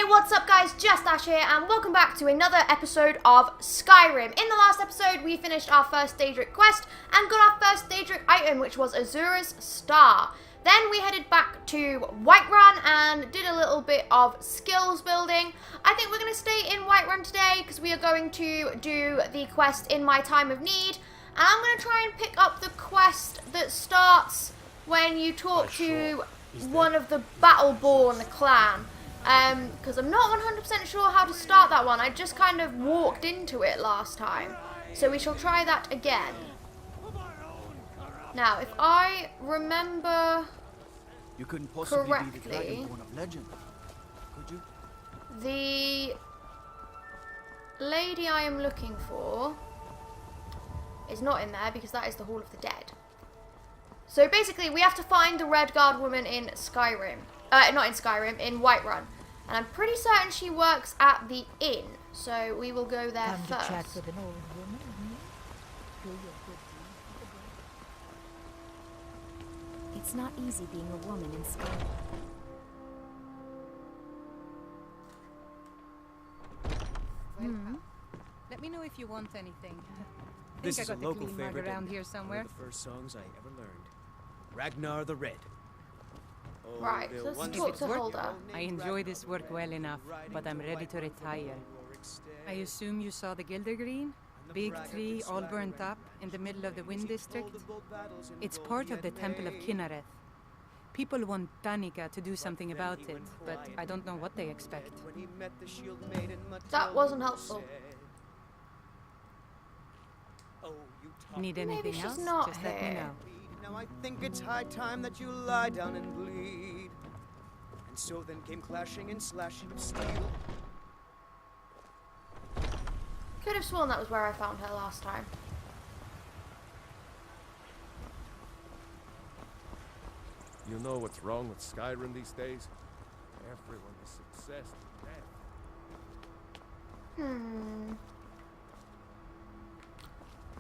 What's up guys, Just Ash here and welcome back to another episode of Skyrim. In the last episode we finished our first Daedric quest and got our first Daedric item, which was Azura's Star. Then we headed back to Whiterun and did a little bit of skills building. I think we're going to stay in Whiterun today because we are going to do the quest In My Time of Need. And I'm going to try and pick up the quest that starts when you talk to one of the Battleborn clan. Because I'm not 100% sure how to start that one. I just kind of walked into it last time. So we shall try that again. Now, if I remember correctly, the lady I am looking for is not in there because that is the Hall of the Dead. So basically, we have to find the Redguard woman in Skyrim. Not in Skyrim, in Whiterun. And I'm pretty certain she works at the inn. So we will go there first. To chat with an old woman. It's not easy being a woman in Skyrim. Let me know if you want anything. This is a local favorite around here somewhere. One of the first songs I ever learned. Ragnar the Red. Oh, right, let's talk to Holder. I enjoy this work well enough, but I'm ready to retire. I assume you saw the Gildergreen? Big tree, all burnt up, in the middle of the Wind District. It's part of the Temple of Kinnareth. People want Danica to do something about it, but I don't know what they expect. That wasn't helpful. Need anything else? Not just here. let me know. Now I think it's high time that you lie down and bleed. And so then came clashing and slashing of steel. Could have sworn that was where I found her last time. You know what's wrong with Skyrim these days? Everyone is obsessed with death.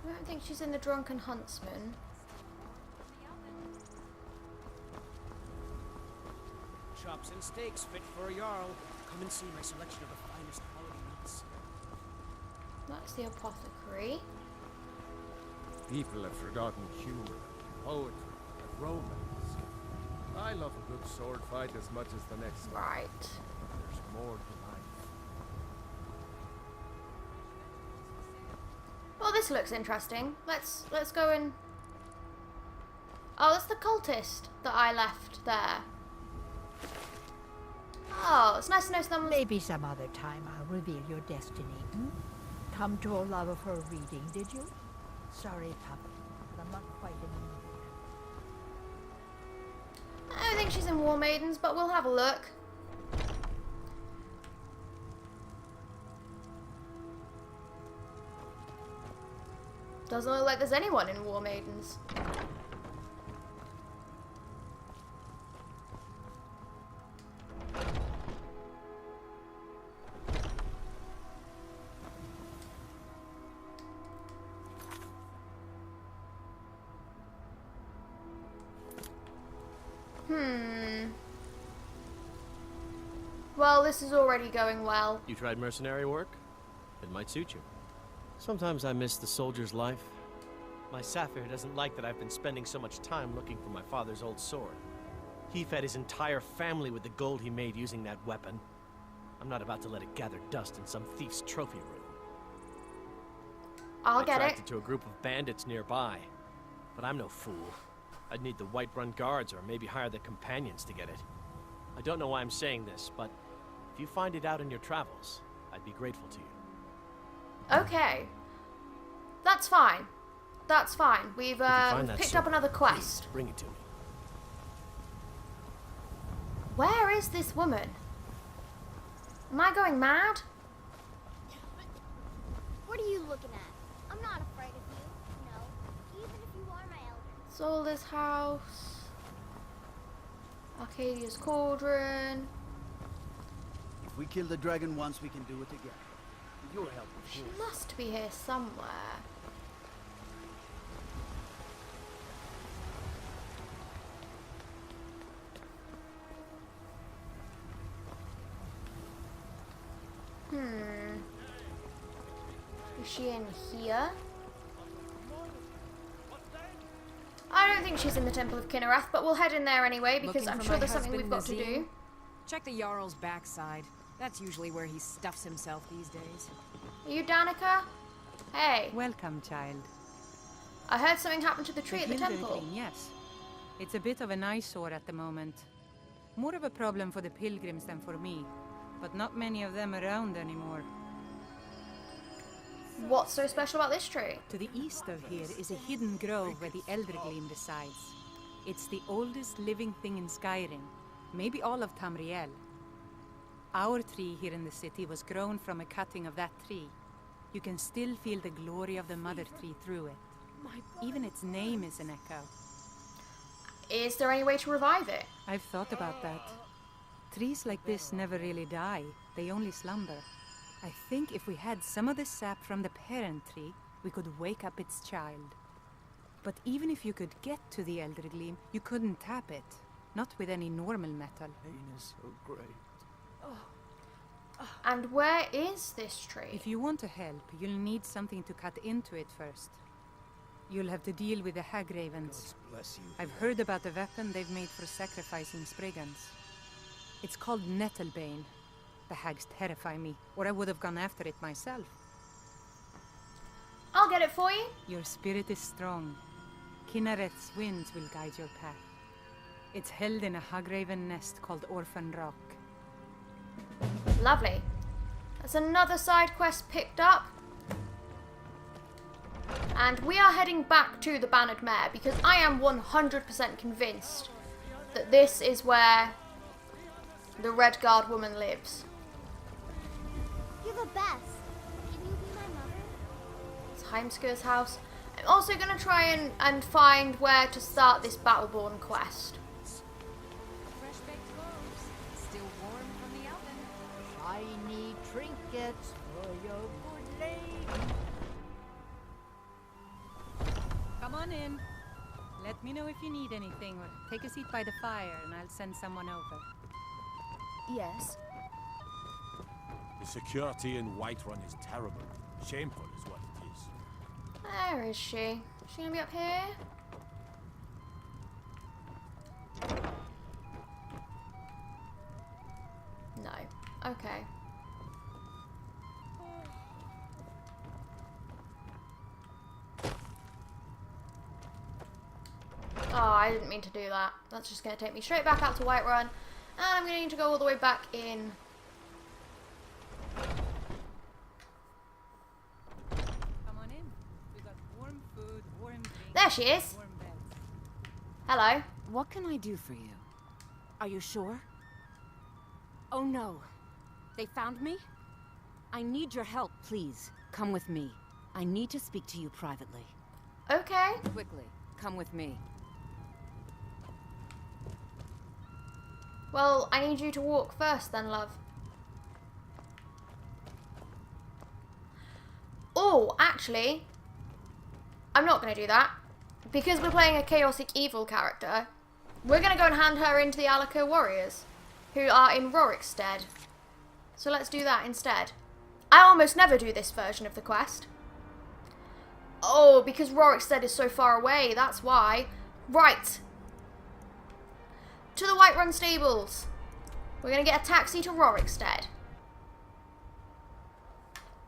I don't think she's in the Drunken Huntsman. Chops and steaks fit for a jarl. Come and see my selection of the finest quality meats. That's the apothecary. People have forgotten humor, poetry, and romance. I love a good sword fight as much as the next one. Right. There's more to life. Well, this looks interesting. Let's go and... Oh, that's the cultist that I left there. Oh, it's nice to know someone. Maybe some other time I'll reveal your destiny. Come to Olava for a reading, did you? Sorry, puppy, but I'm not quite in the mood. I don't think she's in War Maidens, but we'll have a look. Doesn't look like there's anyone in War Maidens. Well, this is already going well. You tried mercenary work? It might suit you. Sometimes I miss the soldier's life. My Saphir doesn't like that I've been spending so much time looking for my father's old sword. He fed his entire family with the gold he made using that weapon. I'm not about to let it gather dust in some thief's trophy room. I'll get it. I tracked it to a group of bandits nearby. But I'm no fool. I'd need the Whiterun guards or maybe hire the companions to get it. I don't know why I'm saying this, but if you find it out in your travels, I'd be grateful to you. Okay. That's fine. That's fine. We've picked up another quest. Please, bring it to me. Where is this woman? Am I going mad? What are you looking at? I'm not afraid of you, no. Even if you are my elder. Zolder's house. Arcadia's Cauldron. If we kill the dragon once, we can do it again. With your help, of She course. must be here somewhere. she in here? I don't think she's in the Temple of Kinnereth, but we'll head in there anyway because Looking I'm for sure my there's something we've husband, got to do. Nazim? Check the Jarl's backside. That's usually where he stuffs himself these days. Are you Danica? Hey, Welcome, child. I heard something happened to the tree at the temple. Gildergreen, yes. It's a bit of an eyesore at the moment. More of a problem for the pilgrims than for me, but not many of them around anymore. What's so special about this tree? To the east of here is a hidden grove where the Eldergleam resides. It's the oldest living thing in Skyrim, maybe all of Tamriel. Our tree here in the city was grown from a cutting of that tree. You can still feel the glory of the mother tree through it. Even its name is an echo. Is there any way to revive it? I've thought about that. Trees like this never really die, they only slumber. I think if we had some of the sap from the parent tree, we could wake up its child. But even if you could get to the Eldergleam, you couldn't tap it. Not with any normal metal. Pain is so great. And where is this tree? If you want to help, you'll need something to cut into it first. You'll have to deal with the hag ravens. Bless you. I've heard about the weapon they've made for sacrificing Spriggans. It's called Nettlebane. The hags terrify me, or I would have gone after it myself. I'll get it for you. Your spirit is strong. Kinnereth's winds will guide your path. It's held in a hagraven nest called Orphan Rock. Lovely. That's another side quest picked up. And we are heading back to the Bannered Mare because I am 100% convinced that this is where the Red Guard woman lives. You're the best. Can you be my mother? It's Heimskir's house. I'm also going to try and find where to start this Battleborn quest. Fresh baked loaves, still warm from the oven. Shiny trinkets for your good lady. Come on in. Let me know if you need anything, or take a seat by the fire and I'll send someone over. Yes. The security in Whiterun is terrible. Shameful is what it is. Where is she? Is she going to be up here? No. Okay. Oh, I didn't mean to do that. That's just going to take me straight back out to Whiterun. And I'm going to need to go all the way back in. Come on in. We got warm food, warm drinks, There she is. warm beds. Hello. What can I do for you? Are you sure? Oh no. They found me? I need your help, please. Come with me. I need to speak to you privately. Okay. Quickly, come with me. Well, I need you to walk first then, love. Oh, actually, I'm not going to do that. Because we're playing a chaotic evil character, we're going to go and hand her into the Alaka warriors, who are in Rorikstead. So let's do that instead. I almost never do this version of the quest. Oh, because Rorikstead is so far away, that's why. Right. To the Whiterun stables. We're going to get a taxi to Rorikstead.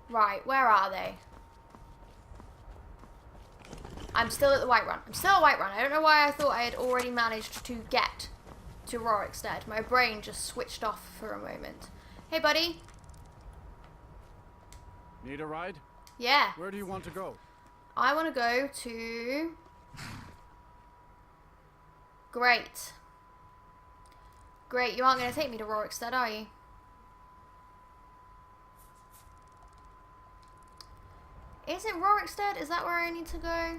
Right, where are they? I'm still at the Whiterun. I'm still at Whiterun. I don't know why I thought I had already managed to get to Rorikstead. My brain just switched off for a moment. Hey, buddy. Need a ride? Yeah. Where do you want to go? I want to go to... Great. Great, you aren't going to take me to Rorikstead, are you? Is it Rorikstead? Is that where I need to go?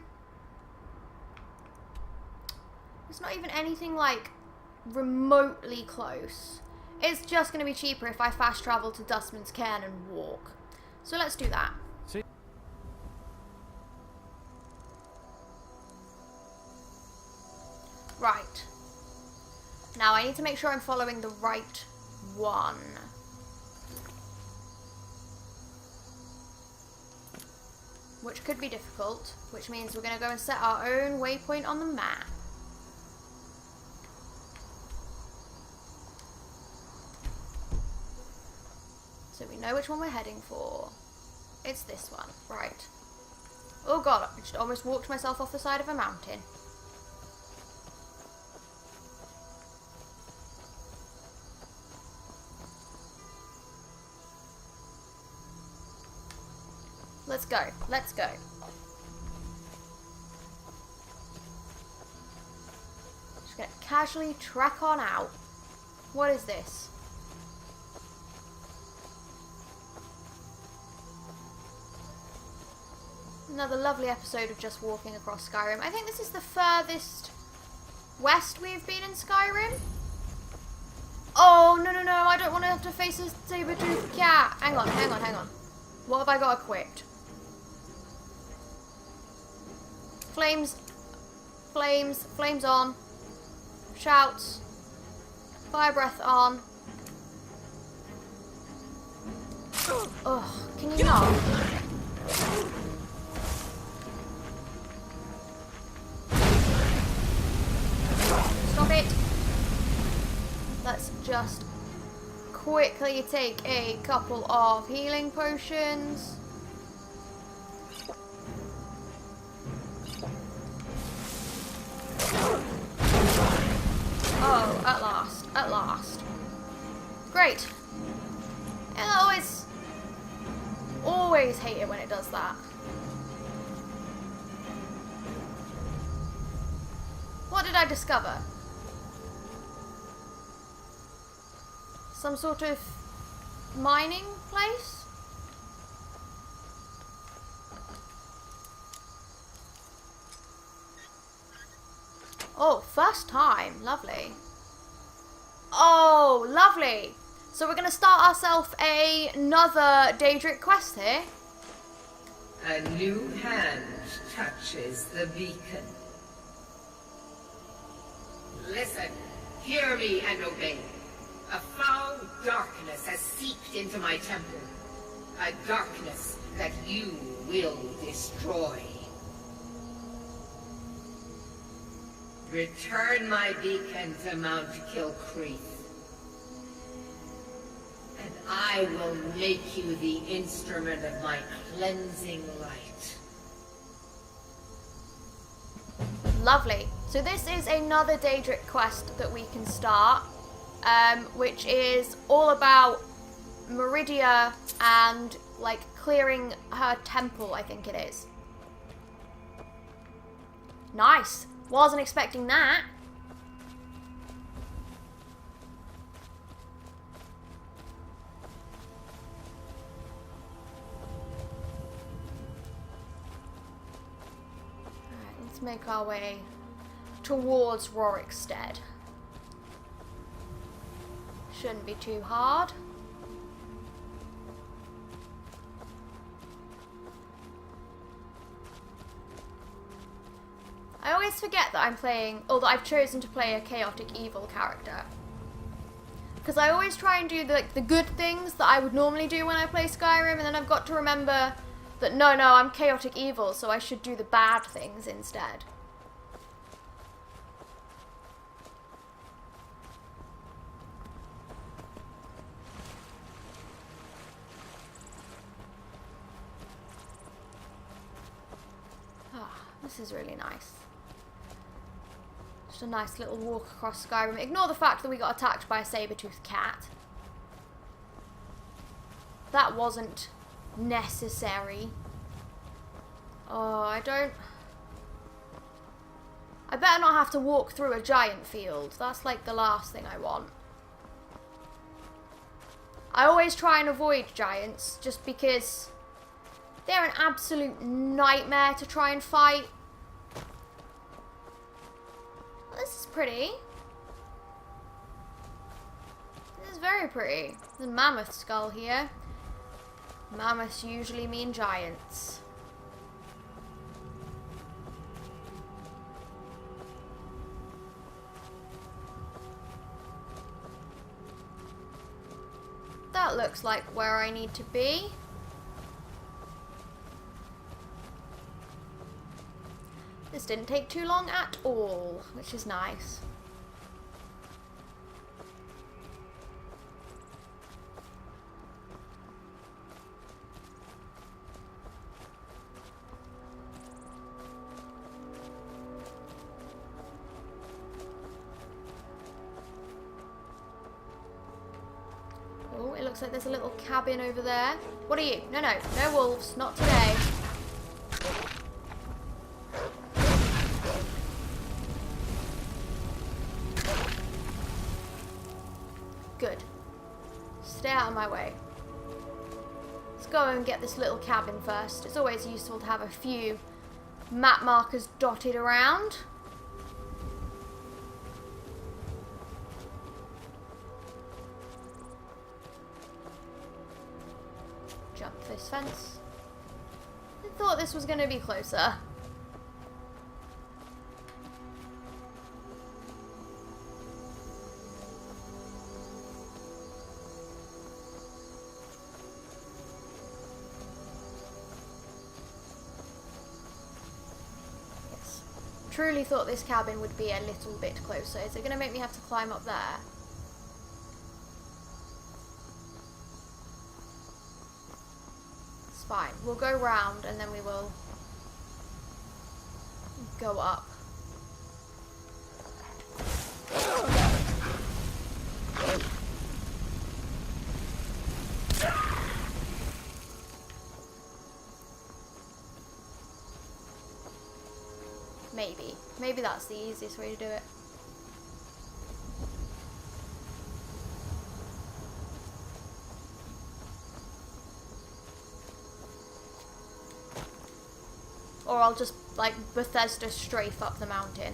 It's not even anything, like, remotely close. It's just going to be cheaper if I fast travel to Dustman's Cairn and walk. So let's do that. See? Right. Now I need to make sure I'm following the right one. which could be difficult, which means we're going to go and set our own waypoint on the map. So we know which one we're heading for. It's this one, right. Oh god, I just almost walked myself off the side of a mountain. Let's go, let's go. Just gonna casually trek on out. What is this? Another lovely episode of just walking across Skyrim. I think this is the furthest west we've been in Skyrim. Oh, no, no, no, I don't want to have to face a saber-toothed cat. Hang on, hang on, hang on. What have I got equipped? Flames. Flames. Flames on. Shouts. Fire breath on. Ugh, can you not? Stop it. Let's just quickly take a couple of healing potions. Oh, at last, at last. Great. And I always hate it when it does that. What did I discover? Some sort of mining place? Oh, first time. Lovely. Oh, lovely. So we're going to start ourselves another Daedric quest here. A new hand touches the beacon. Listen, hear me and obey. A foul darkness has seeped into my temple. A darkness that you will destroy. Return my beacon to Mount Kilcreath, and I will make you the instrument of my cleansing light. Lovely. So this is another Daedric quest that we can start, which is all about Meridia and, like, clearing her temple, I think it is. Nice. Wasn't expecting that. Alright, let's make our way towards Rorikstead. Shouldn't be too hard. I always forget that I'm playing, or that I've chosen to play a chaotic evil character. Because I always try and do the good things that I would normally do when I play Skyrim, and then I've got to remember that no, I'm chaotic evil, so I should do the bad things instead. Ah, this is really nice. Just a nice little walk across Skyrim. Ignore the fact that we got attacked by a saber-toothed cat. That wasn't necessary. Oh, I better not have to walk through a giant field. That's like the last thing I want. I always try and avoid giants just because they're an absolute nightmare to try and fight. This is pretty. This is very pretty. There's a mammoth skull here. Mammoths usually mean giants. That looks like where I need to be. This didn't take too long at all, which is nice. Oh, it looks like there's a little cabin over there. What are you? No, no, no wolves, not today. Good. Stay out of my way. Let's go and get this little cabin first. It's always useful to have a few map markers dotted around. Jump this fence. I thought this was going to be closer. Truly thought this cabin would be a little bit closer. Is it going to make me have to climb up there? It's fine. We'll go round and then we will go up. Maybe. Maybe that's the easiest way to do it. Or I'll just, like, Bethesda strafe up the mountain.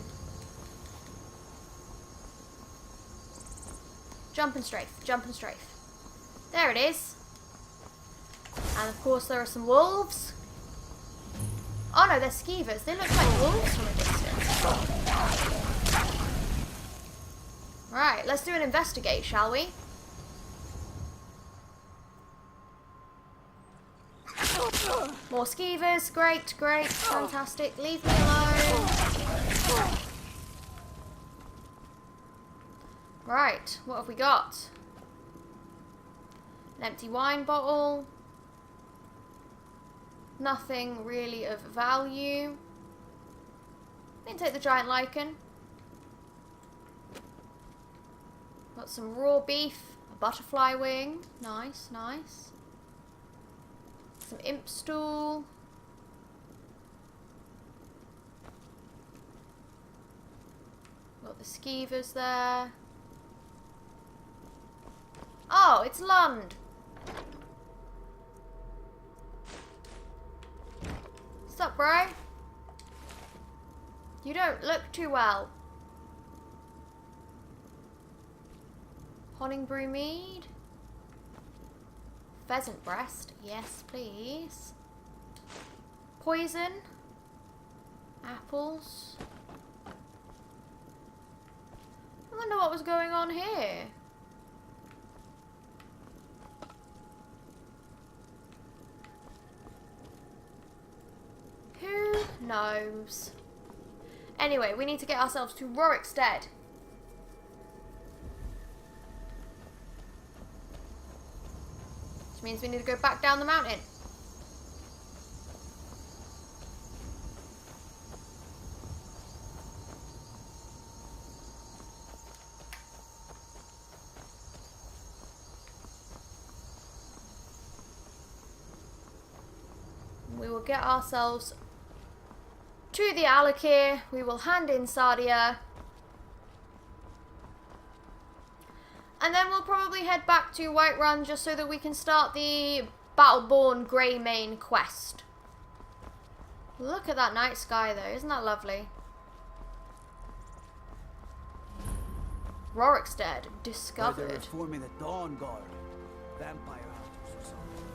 Jump and strafe. Jump and strafe. There it is. And of course there are some wolves. Oh no, they're skeevers. They look like wolves from a distance. Right, let's do an investigate, shall we? More skeevers. Great, great, fantastic. Leave me alone. Right, what have we got? An empty wine bottle. Nothing really of value. We can take the giant lichen. Got some raw beef, a butterfly wing. Nice, nice. Some imp stool. Got the skeevers there. Oh, it's Lund. What's up, bro? You don't look too well. Honningbrew mead. Pheasant breast. Yes, please. Poison. Apples. I wonder what was going on here. Who knows? Anyway, we need to get ourselves to Rorikstead. Which means we need to go back down the mountain. We will get ourselves to the Ellaria. We will hand in Saadia. And then we'll probably head back to Whiterun just so that we can start the Battleborn Greymane quest. Look at that night sky though, isn't that lovely? Rorikstead discovered. They're reforming the Dawn Guard. Vampire hunters or something.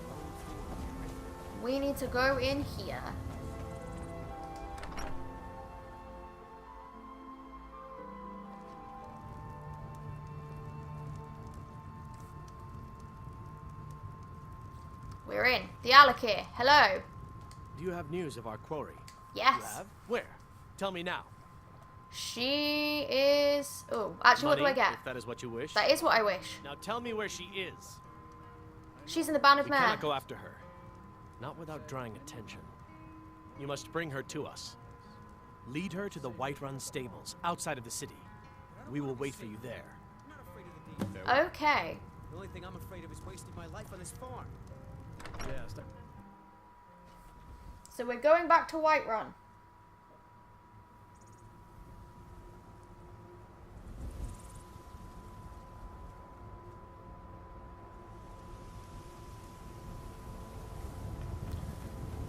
We need to go in here. We're in. The Ellaria. Hello. Do you have news of our quarry? Yes. You have? Where? Tell me now. She is... Oh, actually, Money, what do I get? if that is what you wish. That is what I wish. Now tell me where she is. She's in the band of We men. cannot go after her. Not without drawing attention. You must bring her to us. Lead her to the Whiterun stables, outside of the city. We will wait for you there. I'm not afraid of the demon. Okay. The only thing I'm afraid of is wasting my life on this farm. Yeah, So we're going back to Whiterun.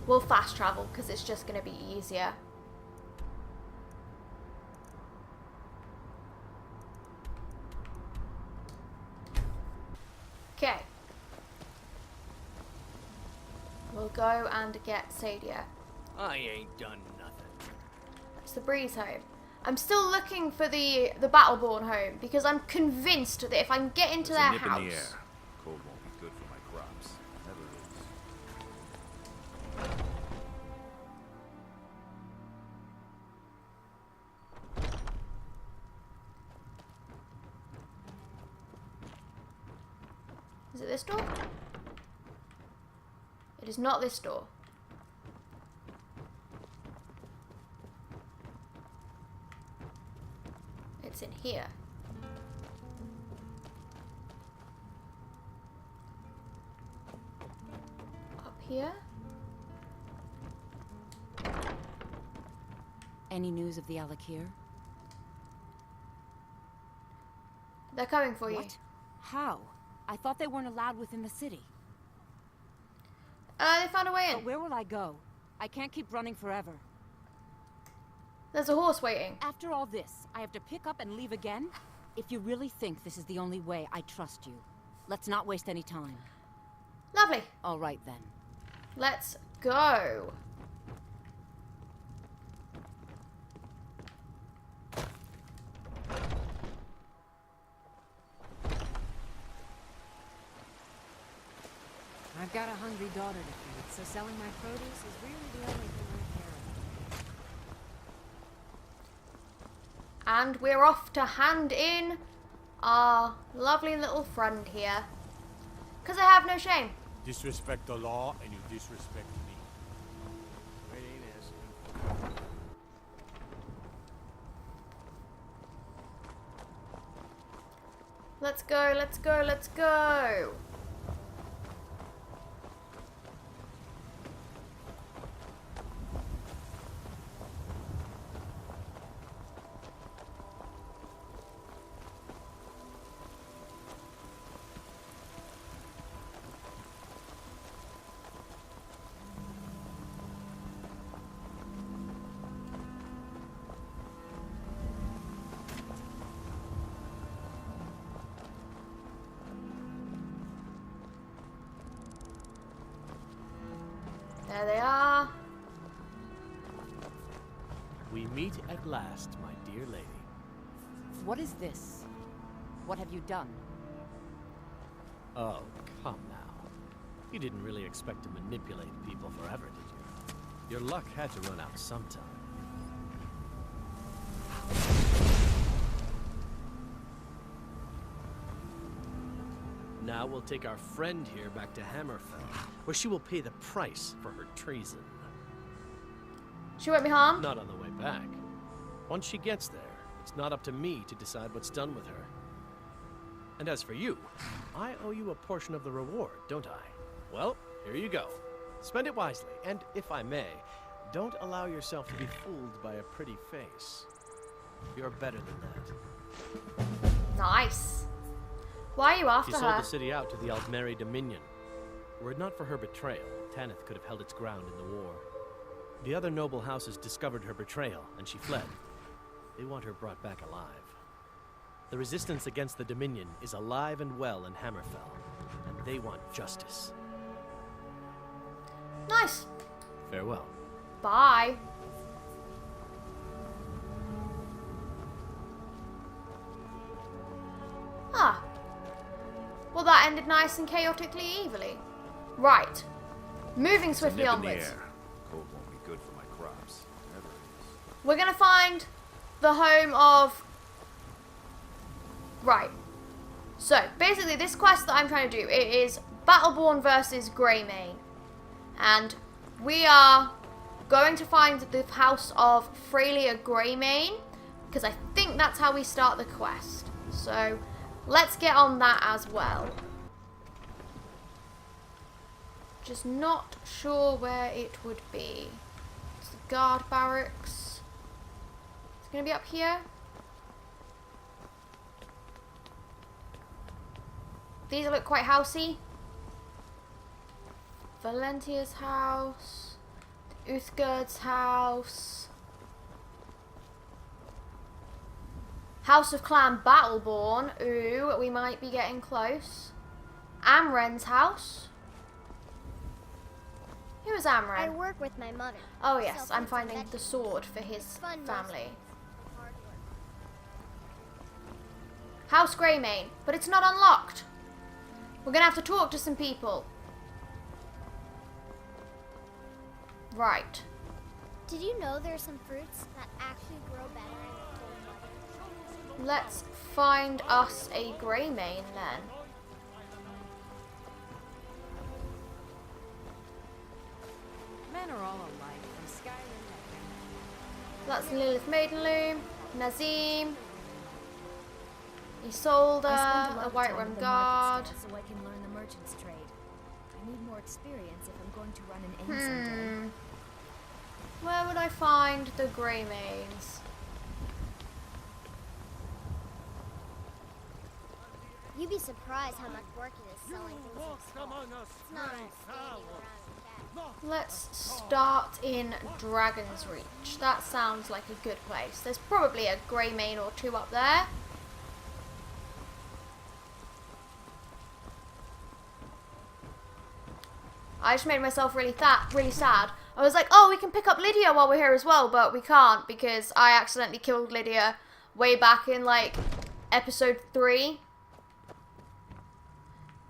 We'll fast travel because it's just going to be easier. Okay. We'll go and get Saadia. I ain't done nothing. It's the Breeze home. I'm still looking for the Battleborn home because I'm convinced that if I can get into their house... Cold won't be good for my crops. Never is. Is it this door? It is not this door. It's in here. Up here? Any news of the Alakir? They're coming for you. What? How? I thought they weren't allowed within the city. They found a way in. But where will I go? I can't keep running forever. There's a horse waiting. After all this, I have to pick up and leave again? If you really think this is the only way, I trust you. Let's not waste any time. Lovely. All right then. Let's go. I've got a hungry daughter to feed, so selling my produce is really the only thing I care about. And we're off to hand in our lovely little friend here. Because I have no shame. Disrespect the law and you disrespect me. Wait, ain't asking. Let's go, let's go, let's go. There they are. We meet at last, my dear lady. What is this? What have you done? Oh, come now. You didn't really expect to manipulate people forever, did you? Your luck had to run out sometime. Now we'll take our friend here back to Hammerfell, where she will pay the price for her treason. She won't be harmed? Not on the way back. Once she gets there, it's not up to me to decide what's done with her. And as for you, I owe you a portion of the reward, don't I? Well, here you go. Spend it wisely, and if I may, don't allow yourself to be fooled by a pretty face. You're better than that. Nice. Why are you after She sold her? the city out to the Aldmeri Dominion. Were it not for her betrayal, Tanith could have held its ground in the war. The other noble houses discovered her betrayal, and she fled. They want her brought back alive. The resistance against the Dominion is alive and well in Hammerfell, and they want justice. Nice. Farewell. Bye. Ah. Well, that ended nice and chaotically evilly. Right. Moving swiftly Nip in the onwards. air. Cold won't be good for my crops. Never is. we're going to find the home of... Right. So, basically, this quest that I'm trying to do, it is Battleborn versus Greymane. And we are going to find the house of Freya Greymane, because I think that's how we start the quest. So, let's get on that as well. Just not sure where it would be. It's the guard barracks. It's going to be up here. These look quite housey. Valentia's house. Uthgerd's house. House of Clan Battleborn. Ooh, we might be getting close. Amren's house. Who is Amren? I work with my mother. Oh yes, So I'm fruits and finding the vegetables. sword for his It's fun most family. days. Hard work. House Greymane, but it's not unlocked. We're gonna have to talk to some people. Right. Did you know there are some fruits that actually grow better in the cold weather? Let's find us a Greymane then. Men are all alike, from Skyrim to That's Lilith Maidenloom, Nazim, Isolde, a Whiterun Guard. so I can learn the merchant's trade. I need more experience if I'm going to run an inn someday. Where would I find the Greymanes? You'd be surprised how much work it is selling things in small. It's not all standing around and chatting. Let's start in Dragon's Reach. That sounds like a good place. There's probably a Greymane or two up there. I just made myself really sad. I was like, oh, we can pick up Lydia while we're here as well, but we can't because I accidentally killed Lydia way back in, like, episode 3.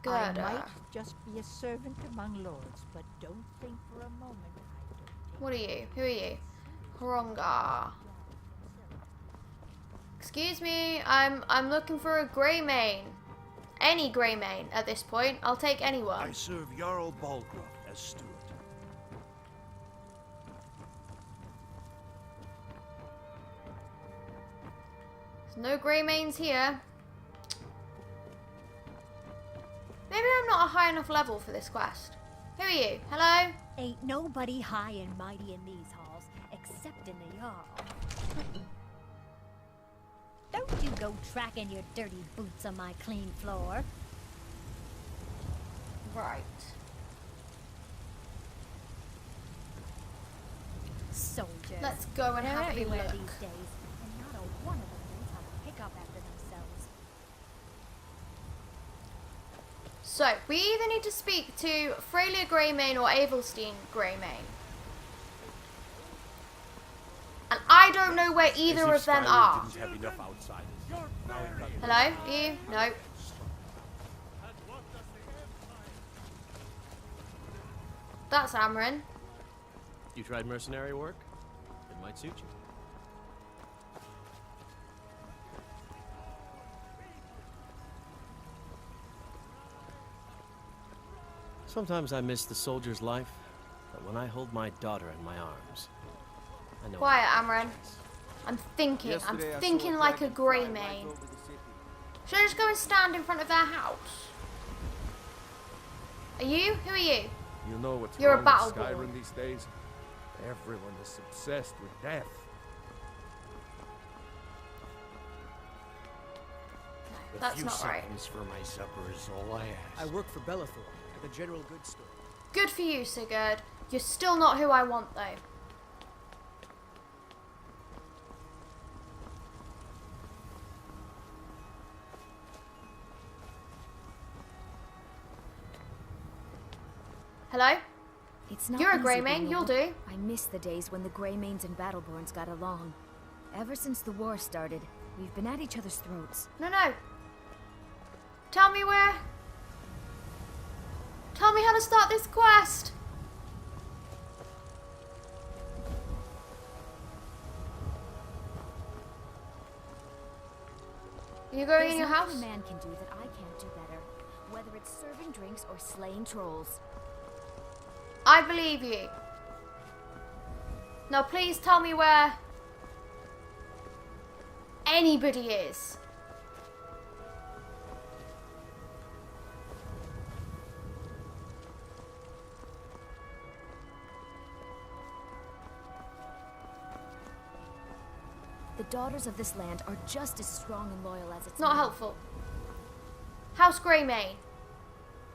Good. I might just be a servant among lords, but don't think for a moment I don't take What are you? Who are you? Hrongar. Excuse me, I'm looking for a Greymane. Any Greymane at this point. I'll take anyone. I serve Jarl Balgruuf as steward. There's no Greymanes here. Maybe I'm not a high enough level for this quest. Who are you? Hello? Ain't nobody high and mighty in these halls, except in the Jarl. Don't you go tracking your dirty boots on my clean floor. Right. Soldiers. Let's go and They're have a everywhere look. these days, and not a one of them knows how to pick up after themselves. So, we either need to speak to Freya Greymane or Avelstein Greymane. And I don't know where either of them are. Hello? You? No. That's Amren. You tried mercenary work? It might suit you. Sometimes I miss the soldier's life, but when I hold my daughter in my arms, I know. Quiet, Amren. I'm thinking. Yesterday I I'm saw thinking a like a dragon fly right Greymane. over the city. Should I just go and stand in front of their house? Are you? Who are you? You know what's You're a wrong with Battleborn. Skyrim these days? Everyone is obsessed with death. That's not right. For my supper is all I ask. I work for Bellathor at the general goods store. Good for you, Sigurd. You're still not who I want, though. Hello? It's not You're a easy Greymane, being you'll do. I miss the days when the Greymanes and Battleborns got along. Ever since the war started, we've been at each other's throats. No. Tell me where. Tell me how to start this quest. You going There's in your nothing house? a man can do that I can't do better, whether it's serving drinks or slaying trolls. I believe you. Now please tell me where anybody is. The daughters of this land are just as strong and loyal as its Not men. helpful. House Greymane.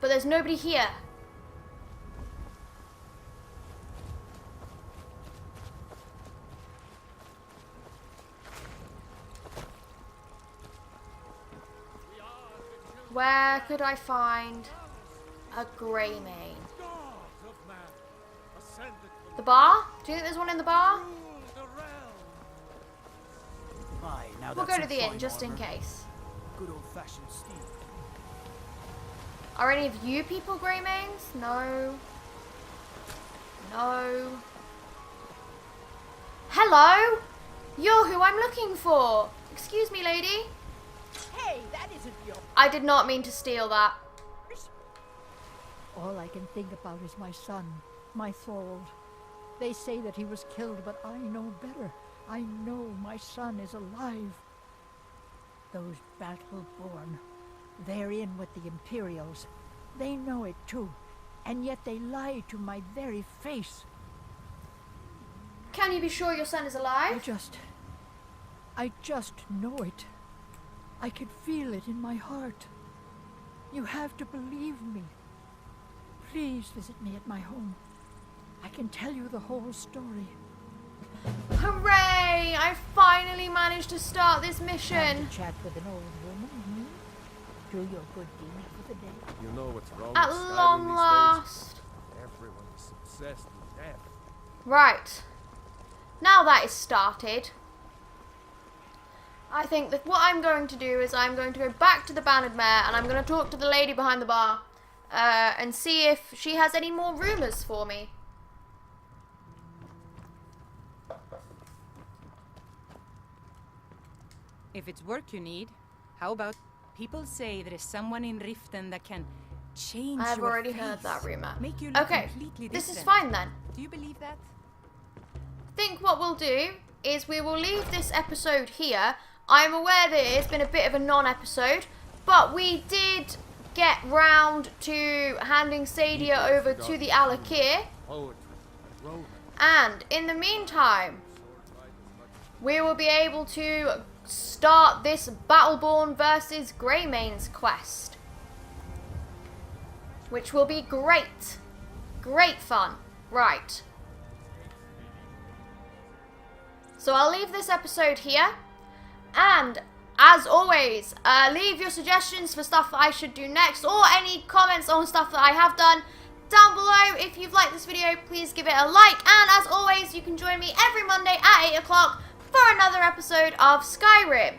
But there's nobody here. Where could I find a Greymane? The bar? Do you think there's one in the bar? Aye, now We'll that's go to some the inn fine just in armor. case. Good old-fashioned steel. Are any of you people Greymanes? No. No. Hello? You're who I'm looking for. Excuse me, lady. Hey, that isn't your... I did not mean to steal that. All I can think about is my son, my Thorold. They say that he was killed, but I know better. I know my son is alive. Those battle-born, they're in with the Imperials. They know it too, and yet they lie to my very face. Can you be sure your son is alive? I just know it. I can feel it in my heart. You have to believe me. Please visit me at my home. I can tell you the whole story. Hooray! I finally managed to start this mission. Time to chat with an old woman, hmm? Do your good deed for the day. You know what's wrong At with Skyrim long these last. days? Everyone is obsessed with death. Right. Now that is started, I think that what I'm going to do is I'm going to go back to the Bannered Mare and I'm going to talk to the lady behind the bar and see if she has any more rumours for me. If it's work you need, how about people say there is someone in Riften that can change I've your already face, heard that rumour. make you look Okay, completely this is different. fine then. Do you believe that? I think what we'll do is we will leave this episode here. I'm aware that it's been a bit of a non-episode, but we did get round to handing Saadia over to the Alakir. And in the meantime, we will be able to start this Battleborn versus Greymane's quest, which will be great. Great fun. Right. So I'll leave this episode here. And as always, leave your suggestions for stuff that I should do next, or any comments on stuff that I have done down below. If you've liked this video, please give it a like. And as always, you can join me every Monday at 8 o'clock for another episode of Skyrim.